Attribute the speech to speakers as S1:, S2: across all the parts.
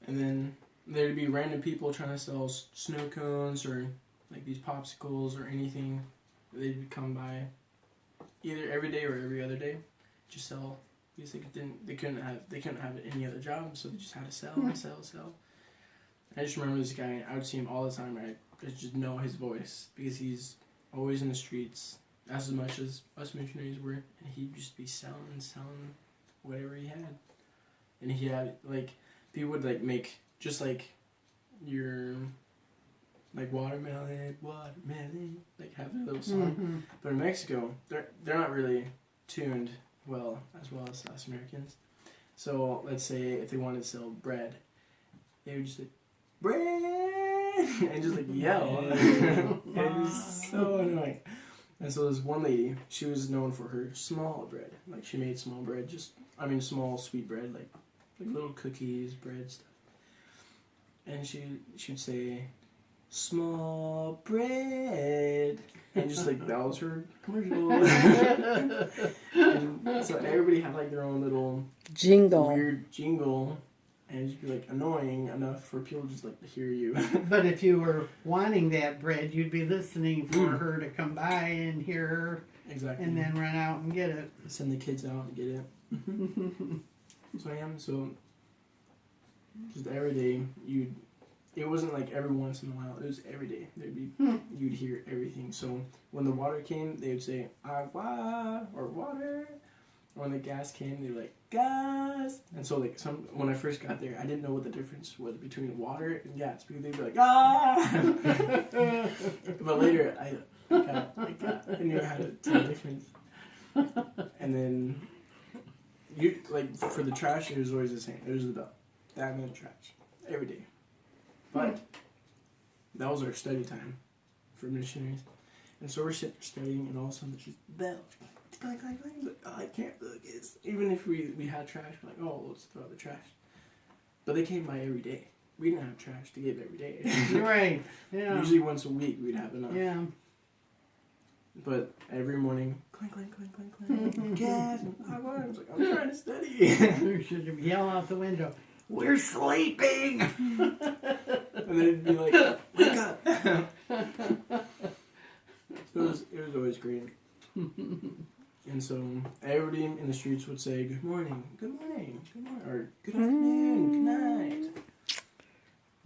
S1: And then there'd be random people trying to sell snow cones or like these popsicles or anything. They'd come by either every day or every other day, just sell. Because they couldn't have any other job, so they just had to sell and sell. I just remember this guy. I would see him all the time. I just know his voice because he's always in the streets as much as us missionaries were, and he'd just be selling whatever he had. And he had like people would like make just like your like watermelon, like have their little song.
S2: Mm-hmm.
S1: But in Mexico, they're not really tuned well as us Americans. So let's say if they wanted to sell bread, they would just like bread and just like yell. It was so annoying. And so this one lady, she was known for her small bread. Like she made small bread, small sweet bread, like little cookies, bread stuff. And she'd say, "Small bread," and just like that was her commercial. And so everybody had like their own little weird jingle, and it'd just be like annoying enough for people just like to hear you.
S2: But if you were wanting that bread, you'd be listening for her to come by and hear her,
S1: Exactly.
S2: and then run out and get it.
S1: Send the kids out and get it. So just every day it wasn't like every once in a while, it was every day. You'd hear everything. So when the water came, they would say agua or water. When the gas came, they were like gas. And so like when I first got there, I didn't know what the difference was between water and gas because they'd be like But later I knew how to tell the difference. And then for the trash, it was always the same. It was about that amount of trash every day. But that was our study time for missionaries. And so we're sitting studying, and all of a sudden there's just bells. Clang, clang, clang. Like, oh, I can't look. Even if we had trash, we're like, oh, let's throw out the trash. But they came by every day. We didn't have trash to give every day.
S2: Right, yeah.
S1: Usually once a week we'd have enough.
S2: Yeah.
S1: But every morning, clang, clang, clang, clang, clang. Gas. I was like, I'm trying to study.
S2: You should yell out the window, "We're sleeping!"
S1: And then it'd be like, wake up. It was always great. And so everybody in the streets would say, good morning, or good afternoon, good night.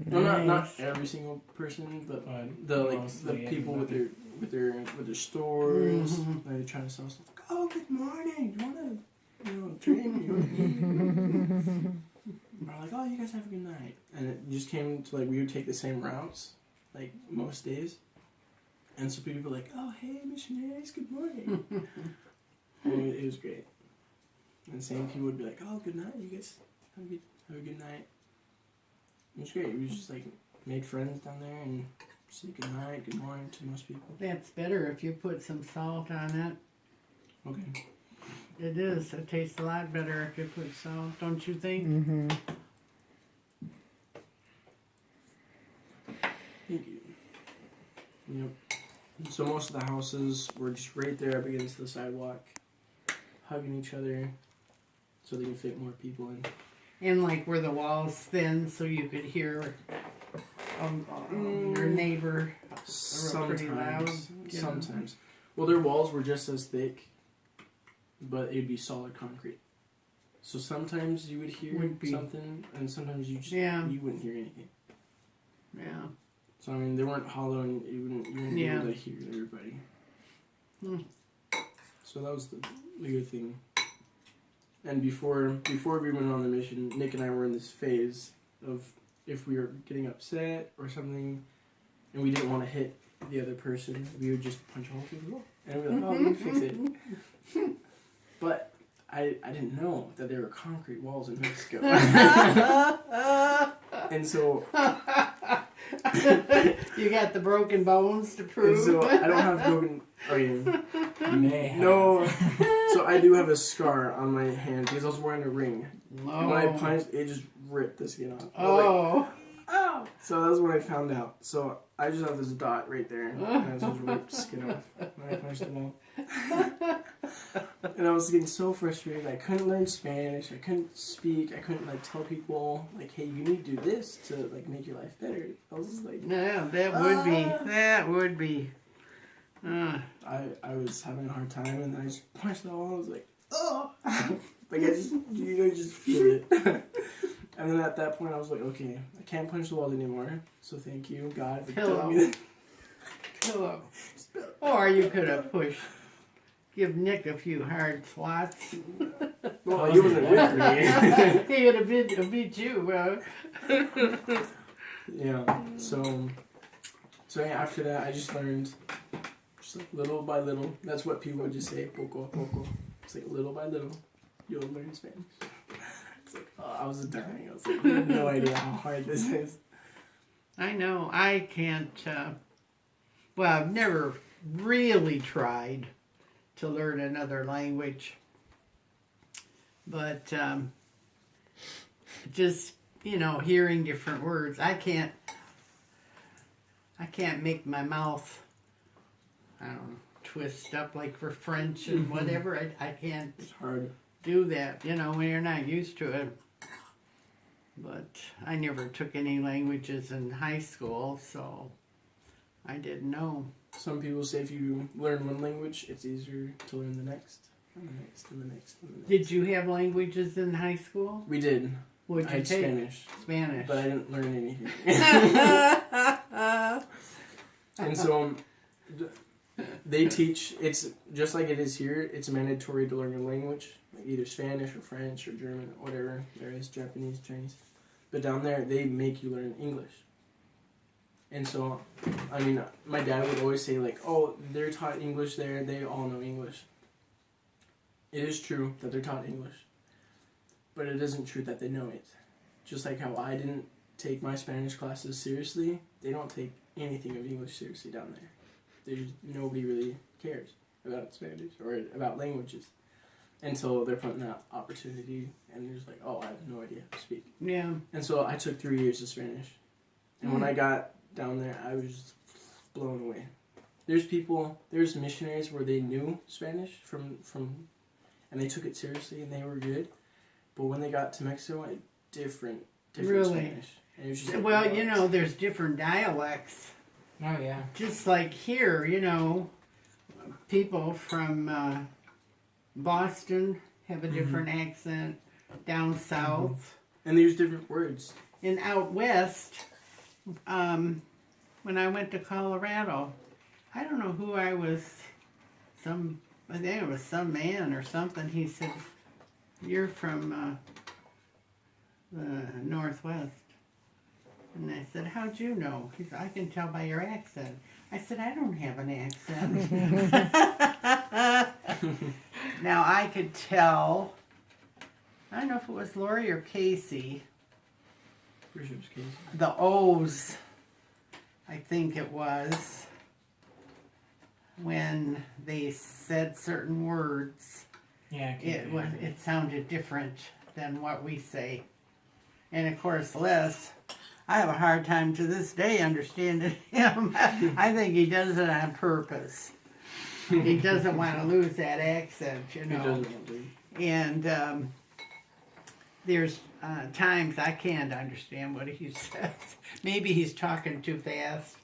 S3: Nice.
S1: No, not every single person, but the people with their stores, they're trying to sell stuff. Like, oh, good morning. Do you want to drink? You want to eat? We're like, oh, you guys have a good night. And it just came to like we would take the same routes, like most days. And so people were like, oh, hey, missionaries, good morning. And it was great. And the same people would be like, oh, good night, you guys have a good night. It was great. We just like made friends down there and say good night, good morning to most people.
S2: That's better if you put some salt on it.
S1: Okay.
S2: It is. It tastes a lot better if you put salt, don't you think?
S3: Mm-hmm.
S1: Thank you. Yep. So most of the houses were just right there up against the sidewalk, hugging each other so they can fit more people in.
S2: And like were the walls thin so you could hear your neighbor pretty loud?
S1: Sometimes. Well, their walls were just as thick, but it'd be solid concrete. So sometimes you would hear something, and sometimes you wouldn't hear anything.
S2: Yeah.
S1: So I mean, they weren't hollow, and you wouldn't be able to hear everybody. So that was the good thing. And before we went on the mission, Nick and I were in this phase of if we were getting upset or something, and we didn't want to hit the other person, we would just punch a hole through the wall, and we'd be like, "Oh, we can fix it." But I didn't know that there were concrete walls in Mexico, and so
S2: you got the broken bones to prove.
S1: And so I don't have broken. Oh yeah.
S3: You may have.
S1: No. So I do have a scar on my hand because I was wearing a ring.
S2: Oh.
S1: And when I punched, it just ripped the skin off.
S2: Oh.
S1: Like, oh. So that was when I found out. So I just have this dot right there, and I just ripped the skin off when I punched the wall. And I was getting so frustrated. I couldn't learn Spanish. I couldn't speak. I couldn't like tell people like, "Hey, you need to do this to like make your life better." I was just like,
S2: No, that would be. That would be.
S1: I was having a hard time, and then I just punched the wall. I was like, "Oh!" Like I just just feel it. And then at that point, I was like, "Okay, I can't punch the wall anymore." So thank you, God, for telling me that.
S2: Pillow. Or you could have pushed. Give Nick a few hard slots.
S1: Well, he wasn't with me.
S2: He would have beat you.
S1: Yeah. So yeah. After that, I just learned, just like little by little. That's what people would just say, poco a poco. It's like little by little, you'll learn Spanish. It's like, oh, I was dying. I was like, you have no idea how hard this is.
S2: I know. I can't. Well, I've never really tried to learn another language, but just hearing different words, I can't make my mouth, I don't know, twist up like for French and whatever. I can't
S1: It's hard.
S2: do that, when you're not used to it. But I never took any languages in high school, so I didn't know.
S1: Some people say if you learn one language, it's easier to learn the next, and the next, and the next, and the next.
S2: Did you have languages in high school?
S1: We did.
S2: What'd
S1: I
S2: you
S1: had
S2: take?
S1: Spanish,
S2: Spanish.
S1: but I didn't learn anything. And so they teach, it's just like it is here, it's mandatory to learn a language, like either Spanish or French or German, whatever there is, Japanese, Chinese. But down there, they make you learn English. And so, I mean, my dad would always say like, oh, they're taught English there, they all know English. It is true that they're taught English, but it isn't true that they know it. Just like how I didn't take my Spanish classes seriously, they don't take anything of English seriously down there. Nobody really cares about Spanish or about languages until they're put in that opportunity, and they're just like, oh, I have no idea how to speak.
S2: Yeah.
S1: And so I took 3 years of Spanish, and when I got down there, I was just blown away. There's missionaries where they knew Spanish from and they took it seriously and they were good, but when they got to Mexico, different
S2: Really?
S1: Spanish. And it was just like,
S2: Well,
S1: what?
S2: there's different dialects.
S3: Oh yeah.
S2: Just like here, people from Boston have a different accent, down south.
S1: And there's different words.
S2: And out west, when I went to Colorado, I don't know who I was, I think it was some man or something. He said, you're from the Northwest. And I said, how'd you know? He said, I can tell by your accent. I said, I don't have an accent. Now I could tell, I don't know if it was Lori or Casey,
S1: Pretty sure it was Casey.
S2: the O's, I think it was, when they said certain words,
S3: Yeah.
S2: it sounded different than what we say. And of course, Les, I have a hard time to this day understanding him. I think he does it on purpose. He doesn't want to lose that accent,
S1: He doesn't want to.
S2: And there's times I can't understand what he says. Maybe he's talking too fast.